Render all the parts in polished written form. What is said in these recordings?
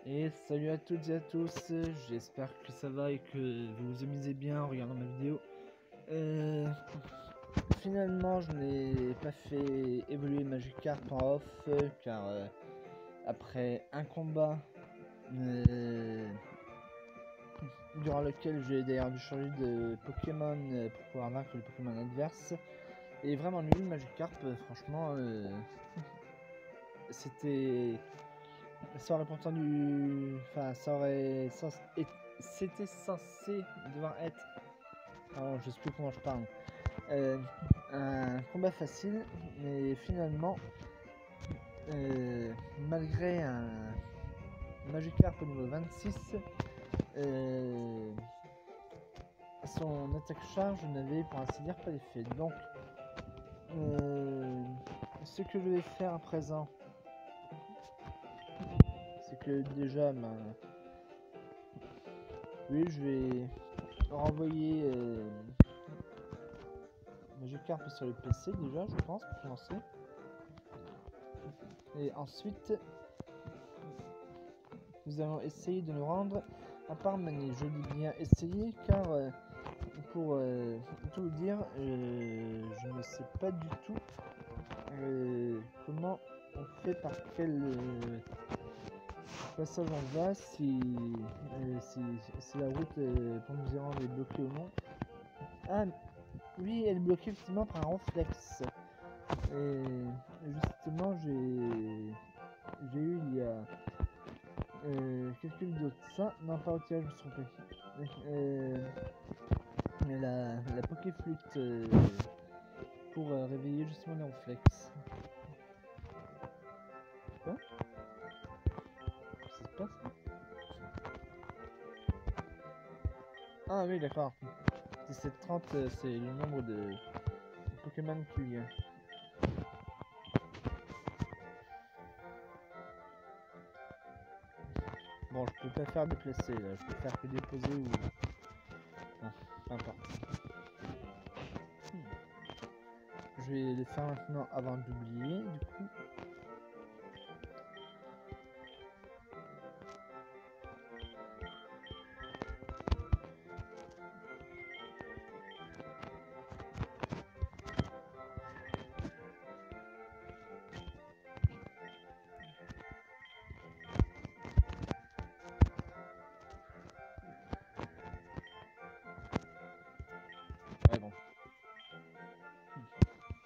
Et salut à toutes et à tous, j'espère que ça va et que vous vous amusez bien en regardant ma vidéo. Finalement, je n'ai pas fait évoluer Magikarp en off car après un combat durant lequel j'ai d'ailleurs dû changer de Pokémon pour pouvoir vaincre le Pokémon adverse, et vraiment nul Magikarp, franchement, c'était... Ça aurait pourtant dû... Enfin, c'était censé devoir être... Alors, je sais plus comment je parle. Un combat facile, mais finalement, malgré un Magikarp au niveau 26, son attaque charge n'avait pour ainsi dire pas d'effet. Donc, ce que je vais faire à présent, c'est que déjà, oui, je vais renvoyer Magikarp sur le PC déjà, je pense, pour commencer. Et ensuite, nous allons essayer de nous rendre à Parmanie. Je dis bien essayer car, pour tout vous dire, je ne sais pas du tout comment on fait, par quel passage on va, si la route pour nous y rendre est bloquée ou non. Ah oui, elle est bloquée effectivement par un ronflex. Et justement, j'ai eu il y a quelques vidéos de ça. Non, pas au tirage, je me suis trompé. Mais la Pokéflûte pour réveiller justement les ronflex. Quoi? Qu'est-ce qui se passe là? Ah oui, d'accord. 1730, c'est le nombre de Pokémon qu'il y a. Bon, je peux pas faire déplacer là, je peux faire que déposer ou... Bon, peu importe. Je vais les faire maintenant avant d'oublier, du coup. Ouais, bon.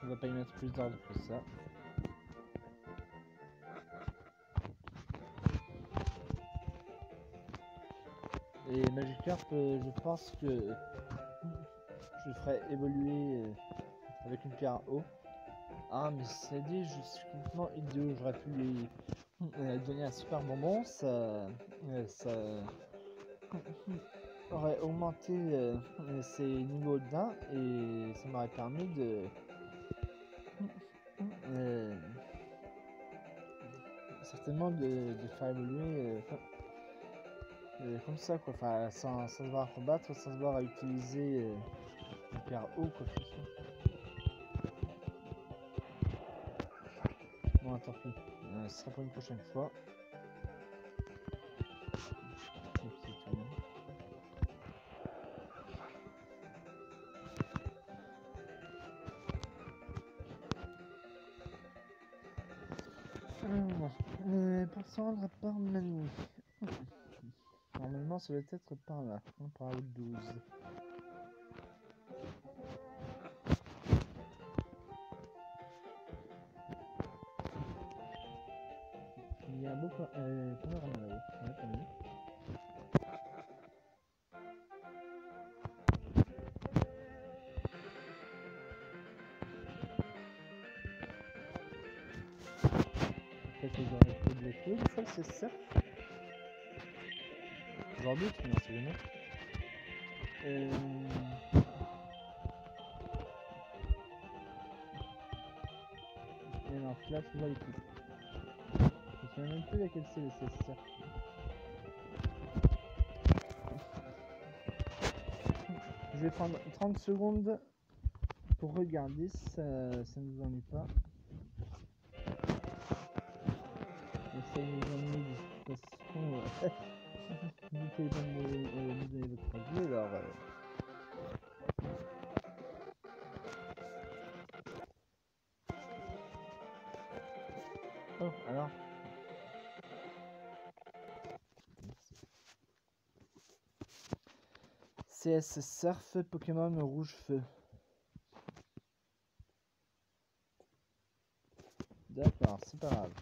On va pas y mettre plus d'ordre que ça. Et Magikarp, je pense que je ferai évoluer avec une pierre eau. Ah, mais c'est dit, je suis complètement idiot. J'aurais pu lui donner un super bonbon. Ça aurait augmenté ses niveaux d'un et ça m'aurait permis de certainement de faire évoluer comme ça, quoi. Enfin, sans se voir combattre, sans se voir à utiliser une pierre eau, quoi que ce soit. Bon, tant pis. Ce sera pour une prochaine fois. Pour se rendre à Parmanie. Normalement, ça doit être par là, hein, par la route 12. Il y a un beau panorama là-haut. Ouais, pas mal. Peut-être que j'aurais fait de l'écho, des fois c'est ça. J'en doute, mais on sait jamais. Et alors là, tu vois les coups. Je me souviens même plus laquelle c'est le CSR. Je vais prendre 30 secondes pour regarder si ça ne nous ennuie pas. Et ça nous ennuie de toute façon. Vous pouvez pas me donner votre avis, alors... Oh, alors... CS Surf Pokémon Rouge Feu. D'accord, c'est pas grave.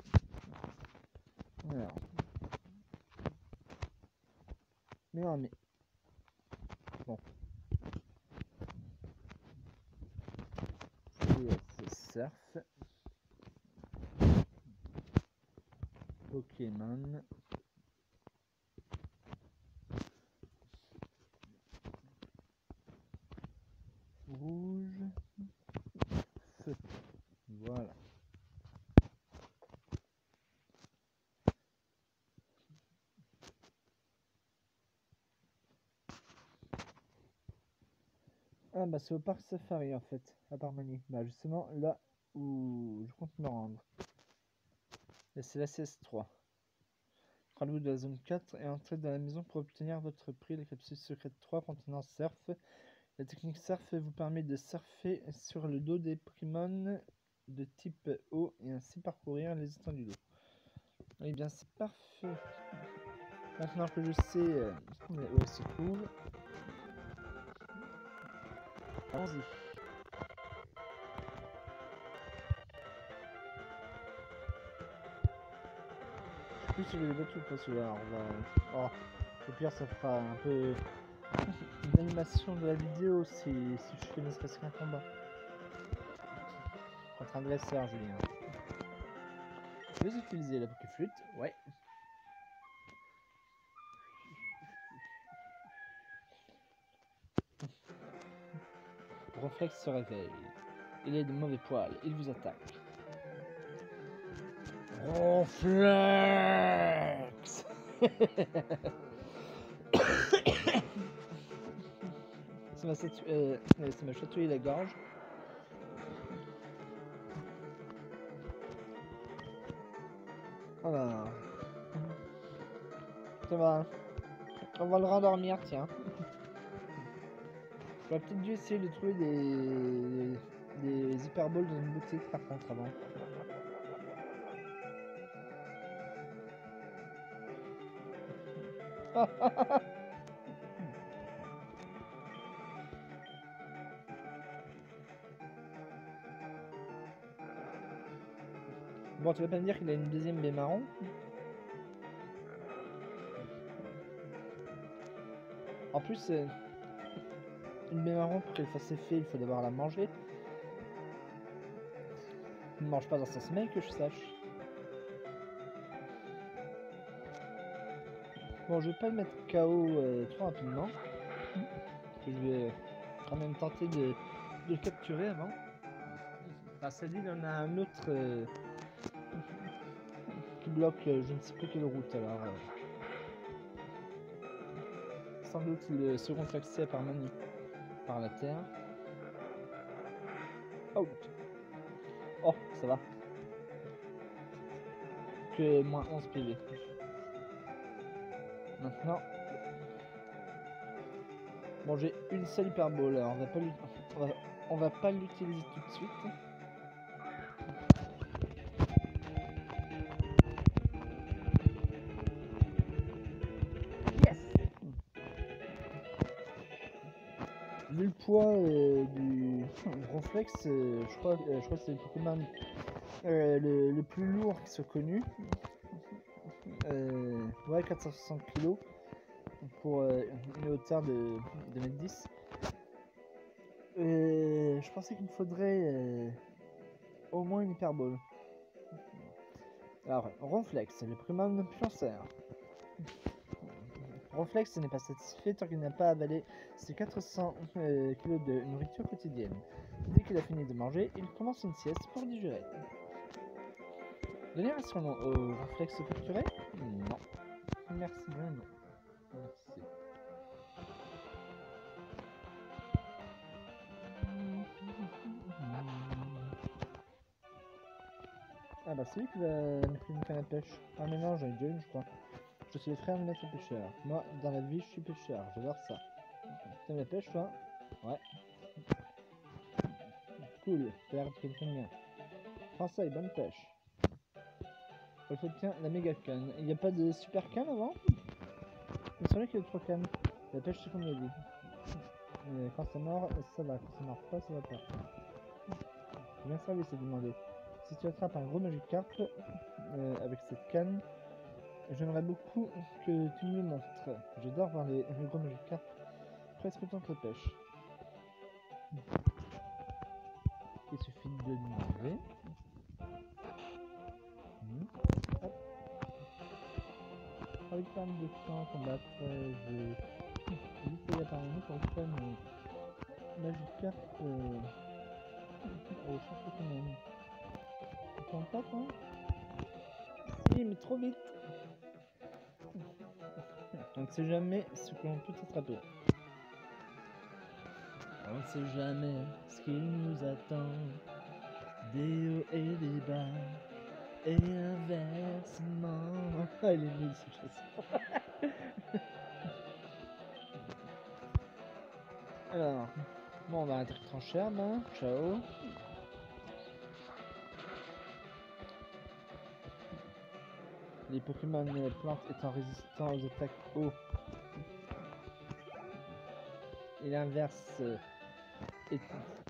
Alors. Mais non, mais... Bon. CS Surf. Pokémon. Rouge. Feu. Voilà. Ah bah c'est au parc Safari en fait, à Parmanie. Bah justement là où je compte me rendre. Et c'est la CS3. Rendez-vous de la zone 4 et entrez dans la maison pour obtenir votre prix. La capsule secrète 3 contenant surf. La technique surf vous permet de surfer sur le dos des Pokémon de type eau et ainsi parcourir les étendues d'eau. Eh bien c'est parfait. Maintenant que je sais où elle se trouve, allons-y. Plus sur les bateaux ou pas celui-là, on va... Oh, au pire ça fera un peu une animation de la vidéo si je fais ne serait-ce qu'un combat contre un dresseur, Julien. Je vais utiliser la Pokéflûte, ouais. Ronflex se réveille. Il est de mauvais poil, il vous attaque. Ronflex. Ça m'a chatouillé la gorge. Voilà. Ça va. On va le rendormir, tiens. J'aurais peut-être dû essayer de trouver des hyperballs dans une boutique par contre avant. Bon, tu vas pas me dire qu'il a une deuxième baie marron? En plus, une baie marron pour qu'elle fasse effet, il faut d'abord la manger. Il ne mange pas dans sa semelle que je sache. Bon, je vais pas le mettre KO trop rapidement. Je vais quand même tenter de le capturer avant. Ah, celle-là, il y en a un autre qui bloque je ne sais plus quelle route alors. Sans doute le second accès à Parmanie par la terre. Out. Oh, ça va. Que moins 11 PV. Maintenant. Bon, j'ai une seule hyperball, alors on va pas l'utiliser tout de suite. Yes. Vu le poids du Ronflex, je crois que c'est le Pokémon le plus lourd qui soit connu. Ouais, 460 kg pour une hauteur de 2,10 m. Je pensais qu'il me faudrait au moins une hyperbole. Alors, Ronflex, le Pokémon pionceur. Ronflex n'est pas satisfait tant qu'il n'a pas avalé ses 400 kg de nourriture quotidienne. Dès qu'il a fini de manger, il commence une sieste pour digérer. Donner un surnom au Ronflex capturé? Non. Merci bien, non. Merci. Ah bah c'est lui qui va me faire une canne à pêche. Ah mais non, j'en ai déjà une je crois. Je suis le frère de maître pêcheur. Moi, dans la vie, je suis pêcheur. J'adore ça. T'aimes la pêche, toi? Ouais. Cool. T'as l'air de quelqu'un de bien. Prends ça et bonne pêche. Tiens, la méga canne. Il n'y a pas de super canne avant? Il me semblait qu'il y a 3 cannes. La pêche, c'est comme on l'a dit. Quand ça mord, ça va. Quand ça mord pas, ça va pas. Bien servi, c'est demandé. Si tu attrapes un gros Magikarp avec cette canne, j'aimerais beaucoup que tu me le montres. J'adore voir les gros Magikarp presque autant que la pêche. Il suffit de demander. Hop. Avec pas mal de temps à combattre, j'ai essayé apparemment pour récupérer mon Magikarp chercher quand même. Tu t'en pas toi? Si, mais trop vite. On ne sait jamais ce que l'on peut attraper. On ne sait jamais ce qui nous attend. Des hauts et des bas. Et inversement. Ah, elle est nulle cette chanson. Alors, bon, on va arrêter de trancher, ben. Ciao. Les Pokémon plantes étant résistants aux attaques eau. Et l'inverse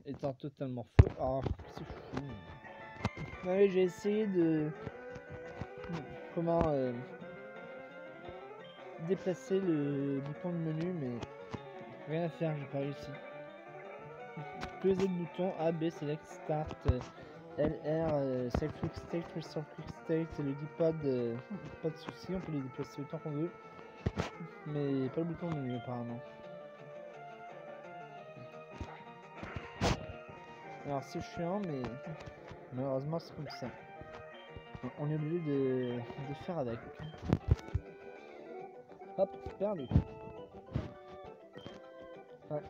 étant totalement faux. Oh, c'est fou. Ouais, j'ai essayé de déplacer le bouton de menu, mais rien à faire, j'ai pas réussi. Tous les autres boutons A, B, Select, Start, LR, Select Quick State, Restore Quick State, le D-pad, pas de soucis, on peut les déplacer autant qu'on veut, mais pas le bouton de menu apparemment. Alors c'est chiant, mais malheureusement c'est comme ça. On est obligé de faire avec. Hop, perdu. Ouais.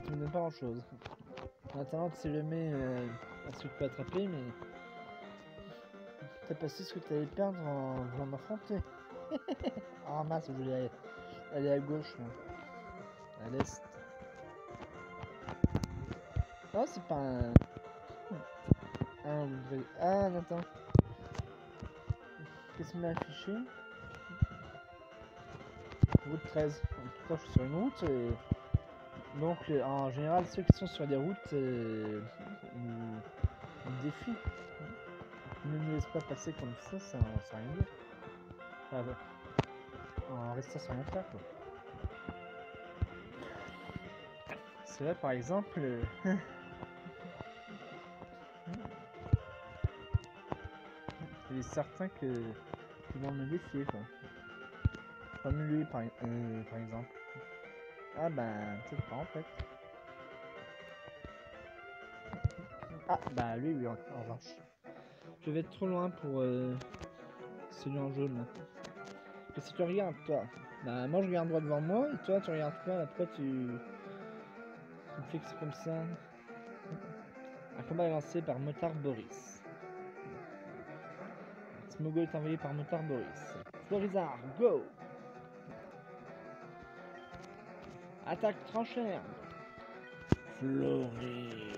Tu me donnes pas grand chose. Maintenant tu sais jamais ce que tu peux attraper, mais t'as passé ce que tu allais perdre en voulant m'affronter. Ah mince, je voulais aller à gauche, là. À l'est. Oh, c'est pas un... Ah, attends. Qu'est-ce qu'il m'a affiché? Route 13. En tout cas, je suis sur une route. Donc, en général, ceux qui sont sur des routes nous défient. Ne nous laisse pas passer comme ça rien dire. Ah, bah. En restant sur mon frère, quoi. C'est vrai, par exemple... il est certain qu'ils vont me défier, quoi. Comme lui, par exemple. Ah ben, peut-être pas en fait. Ah bah lui, oui, en revanche. Je vais être trop loin pour celui en jaune là. Qu'est-ce que tu regardes, toi? Bah moi je regarde droit devant moi, et toi tu regardes quoi là? Pourquoi tu me fixes comme ça? Un combat est lancé par Motard Boris. Smogo est envoyé par Motard Boris. Florizard, go! Attaque tranchère! Floris!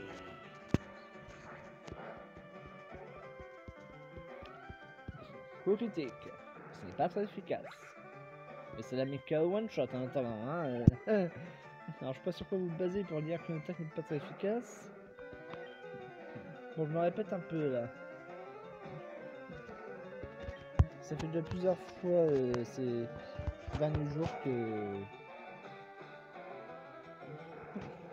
Coup critique, ce n'est pas très efficace. Mais c'est la méca one shot en attendant, hein. Alors je sais pas sur quoi vous vous basez pour dire qu'une attaque n'est pas très efficace. Bon, je me répète un peu là. Ça fait déjà plusieurs fois ces derniers jours que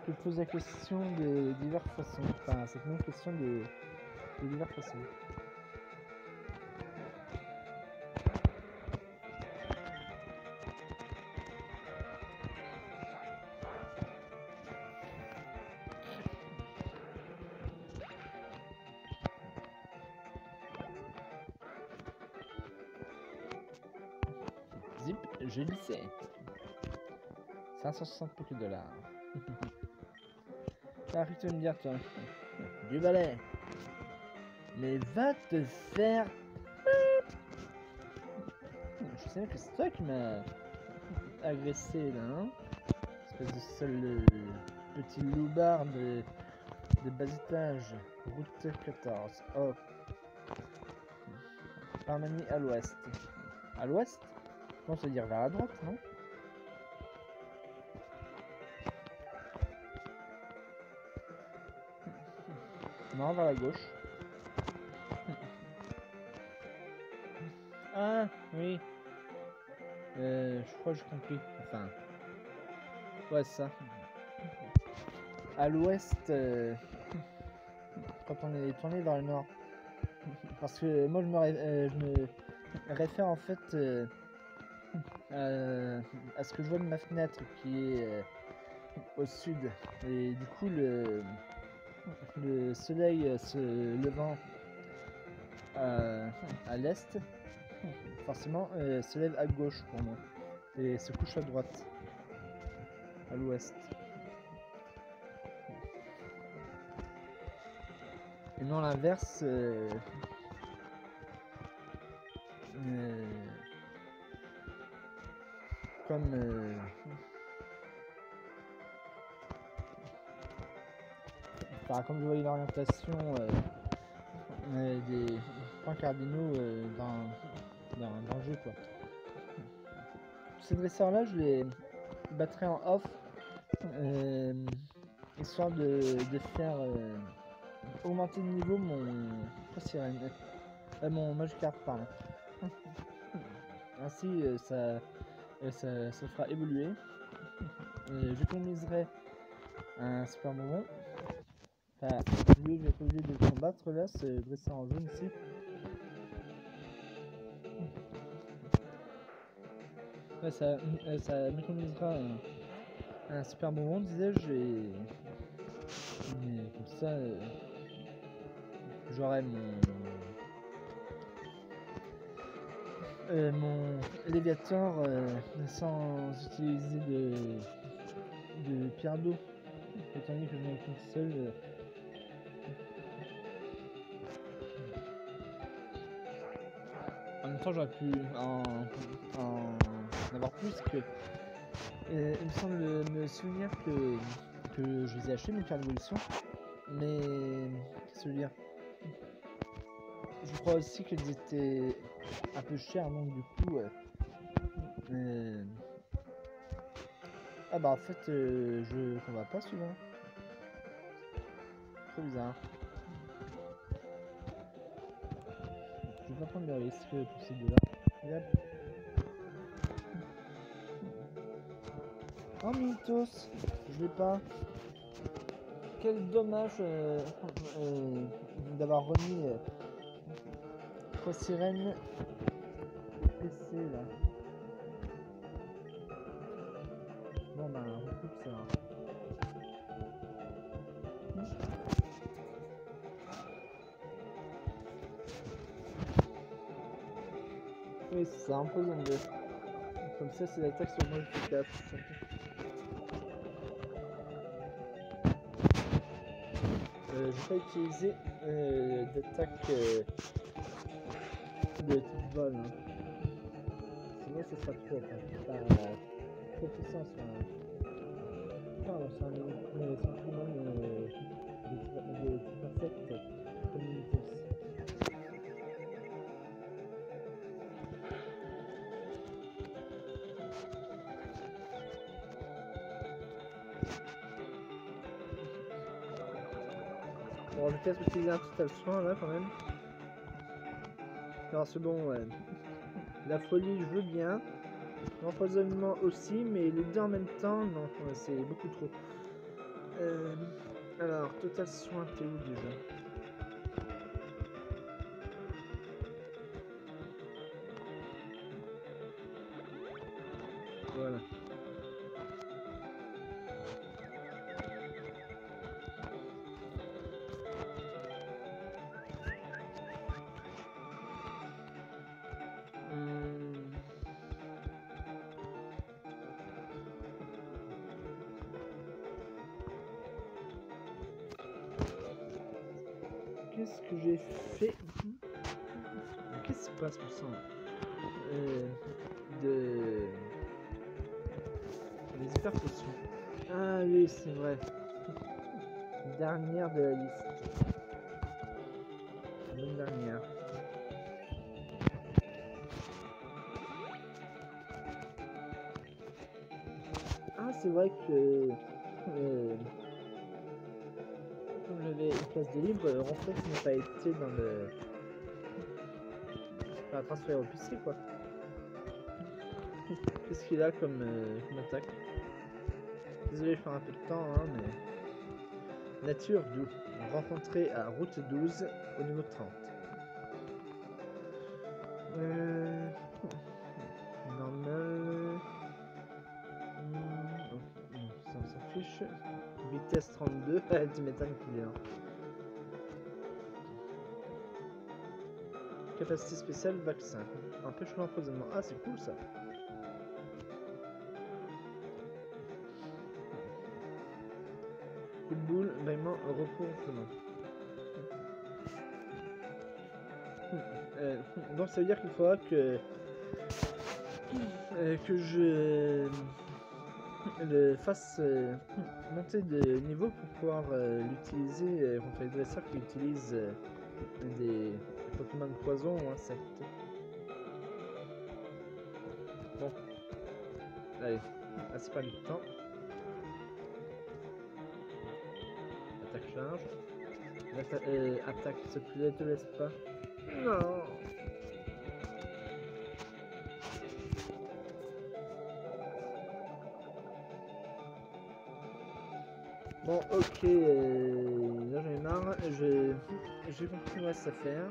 je pose la question de diverses façons. Enfin, cette même question de diverses façons. Zip, je lycée. 560 $. T'as arrêté de me dire, toi. Du balai. Mais va te faire... signale que c'est toi qui m'as agressé là, hein? Espèce de seul petit loupard de bas étage. Route 14. Oh. Parmanie à l'ouest. À l'ouest? On se dire vers la droite, non? Non, vers la gauche. Ah, oui. Je crois que j'ai compris. Enfin. Ouais, c'est ça. À l'ouest, quand on est tourné vers le nord. Parce que moi, je me réfère en fait à ce que je vois de ma fenêtre qui est au sud. Et du coup, le soleil se levant à l'est, forcément, se lève à gauche pour moi. Et se couche à droite, à l'ouest. Et non l'inverse. Comme comme je voyais l'orientation des points cardinaux dans le jeu, quoi. Ces dresseurs là je les battrai en off histoire de faire augmenter de niveau mon Magikarp par là. Ainsi ça fera évoluer. J'économiserai un super moment. Enfin, lui, je vais être obligé de le combattre là, ce dresseur en jaune ici. Ouais, ça m'économisera un super moment, disais-je, et comme ça, j'aurai mon Léviator sans utiliser de pierre d'eau, étant donné que je n'en ai qu'une seule. En même temps, j'aurais pu en avoir plus que. Il me semble me souvenir que je les ai achetés, mes cartes d'évolution. Mais. Qu'est-ce que je veux dire? Je crois aussi qu'elles étaient un peu chères, donc du coup. Ah bah en fait, je combat pas souvent. Trop bizarre. Je vais pas prendre le risque pour ces deux-là. Yep. Oh Mythos, je l'ai pas. Quel dommage d'avoir remis 3 sirènes au PC là. Bon bah on coupe ça. Oui c'est ça, un peu zone 2. Comme ça c'est l'attaque sur moi efficace. Je vais pas utiliser d'attaque de type vol. Hein. Sinon ça sera trop, trop puissant sur un... Pardon, c'est un Pokémon de type insecte comme Mythos. Bon, je vais peut-être utiliser un total soin là quand même. Alors c'est bon, ouais. La folie, je veux bien. L'empoisonnement aussi, mais les deux en même temps, non, ouais, c'est beaucoup trop. Alors, total soin, t'es où déjà? Voilà. Qu'est-ce que j'ai fait? Qu'est-ce qui se passe pour ça? super potion. Ah oui, c'est vrai. Dernière de la liste. La bonne dernière. Ah, c'est vrai que comme j'avais une place de libre, Ronflex n'a pas été dans le. Pas transféré au PC quoi. Qu'est-ce qu'il a comme attaque? Désolé, je perds un peu de temps, hein, mais. Nature doux. Rencontré à route 12 au niveau 30. Normal. Ça on s'affiche. Vitesse 32. Tu m'étonnes qu'il est. Capacité spéciale vaccin. Empêche l'empoisonnement. Ah, c'est cool ça. Coup de boule, bâillement, repos, ronflement. Donc ça veut dire qu'il faudra que je le fasse monter de niveau pour pouvoir l'utiliser contre les dresseurs qui utilisent des Pokémon poison ou insectes. Bon, allez, assez pas du temps. Attaque charge. Attaque, s'il te plaît, te laisse pas. Non. Bon, ok, là j'en ai marre, j'ai compris ce reste à faire.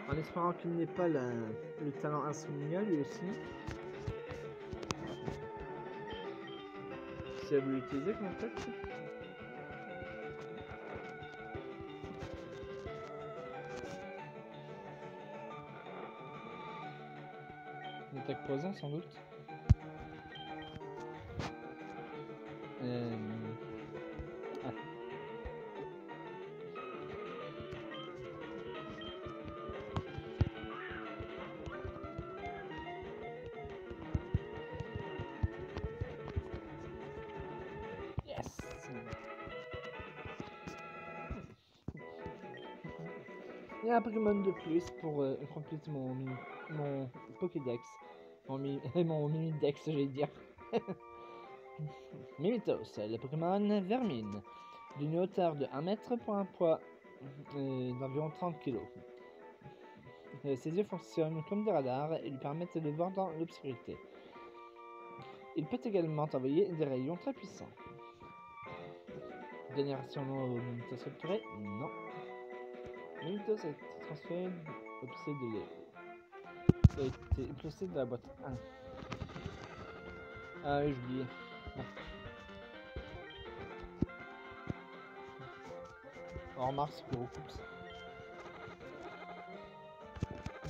En espérant qu'il n'ait pas le talent insomnia lui aussi. Si elle veut l'utiliser comme fait. Une attaque poison sans doute. Ah. Yes. Il y a un Pokémon de plus pour compléter mon Pokédex. Mon Mimidex, j'allais dire. Mimitos, le Pokémon Vermine. D'une hauteur de 1 mètre pour un poids d'environ 30 kg. Ses yeux fonctionnent comme des radars et lui permettent de voir dans l'obscurité. Il peut également envoyer des rayons très puissants. Génération au Mimitos capturé? Non. Mimitos a été transféré au PC de Léo. Il a été placé de la boîte 1. Ah oui, j'oubliais. Bon. On remarque ce qui recoupe ça.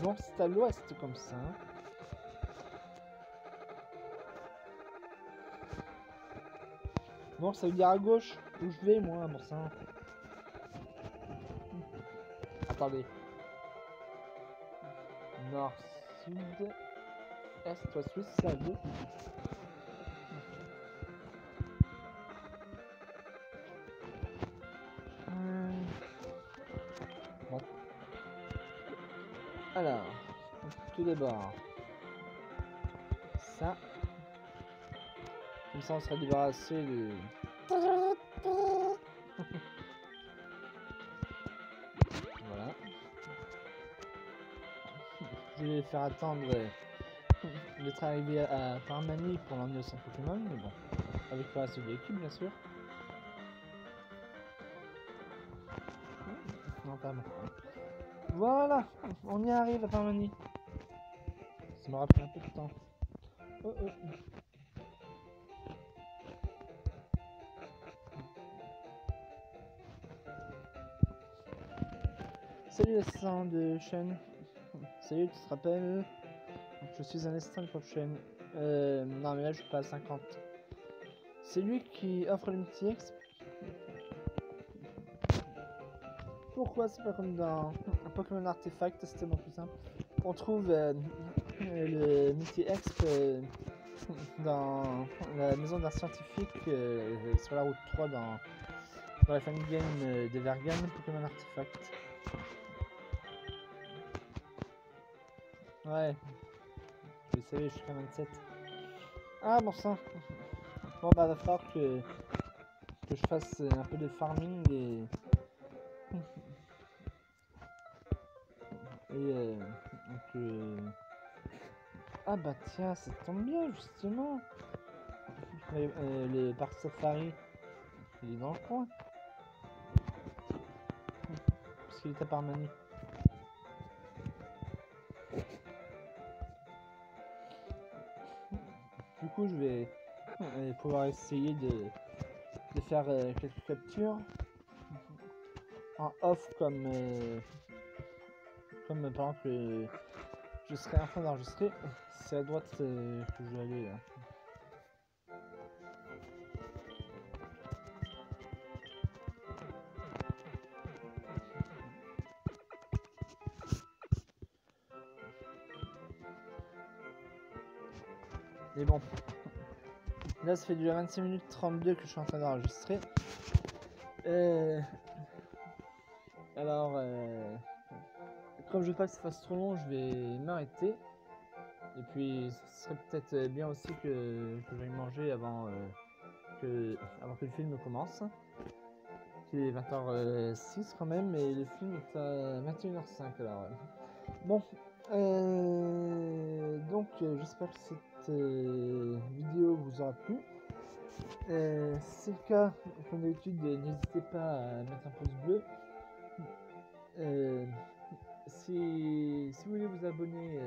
Donc c'est à l'ouest comme ça. Bon, ça veut dire à gauche où je vais moi, bon sang. Attendez. Nord, sud, est, ouest, suisse, c'est à gauche. Bon. Alors, tout d'abord, ça. Comme ça, on sera débarrassé de. Voilà. Je vais faire attendre d'être arrivé à Farmanie pour l'emmener son Pokémon, mais bon, avec le reste de l'équipe, bien sûr. Non, pas bon. Voilà, on y arrive à Farmanie. Ça m'aura pris un peu de temps. Oh oh. Salut l'assistant de chaîne. Salut, tu te rappelles? Je suis un assistant de chaîne. Non mais là je suis pas à 50. C'est lui qui offre le multi-ex. pourquoi c'est pas comme dans un Pokémon Artefact, c'est tellement plus simple. On trouve le métier Exp dans la maison d'un scientifique sur la route 3 dans la fan game de Vergan, Pokémon Artefact. Ouais, vous savez, je suis qu'à 27. Ah bon sang. Bon bah il va falloir que je fasse un peu de farming et ah bah tiens, ça tombe bien justement. Le parc safari, il est dans le coin. Parce qu'il est à Parmanie. Du coup, je vais pouvoir essayer de faire quelques captures en off comme par exemple je serai en train d'enregistrer. C'est à droite que je vais aller là. Mais bon, là ça fait déjà 26 minutes 32 que je suis en train d'enregistrer. Alors, comme je veux pas que ça fasse trop long, je vais m'arrêter. Et puis, ce serait peut-être bien aussi que j'aille manger avant que le film commence. Il est 20h06 quand même, et le film est à 21h05. Alors, bon, donc j'espère que cette vidéo vous aura plu. Si c'est le cas, comme d'habitude, n'hésitez pas à mettre un pouce bleu. Si vous voulez vous abonner,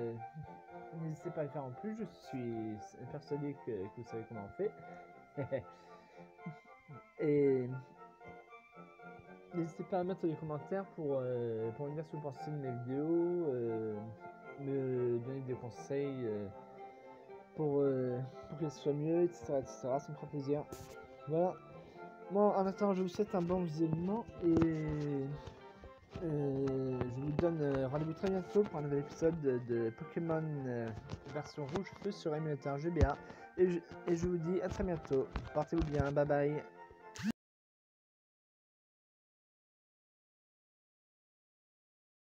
n'hésitez pas à le faire en plus. Je suis persuadé que vous savez comment on fait. Et n'hésitez pas à mettre des commentaires pour me dire ce que vous pensez de mes vidéos, me donner des conseils pour que ce soit mieux, etc., etc. Ça me fera plaisir. Voilà. Bon, en attendant, je vous souhaite un bon visionnement et je vous donne rendez-vous très bientôt pour un nouvel épisode de Pokémon version rouge feu sur émulateur GBA. Et je vous dis à très bientôt. Portez-vous bien. Bye bye.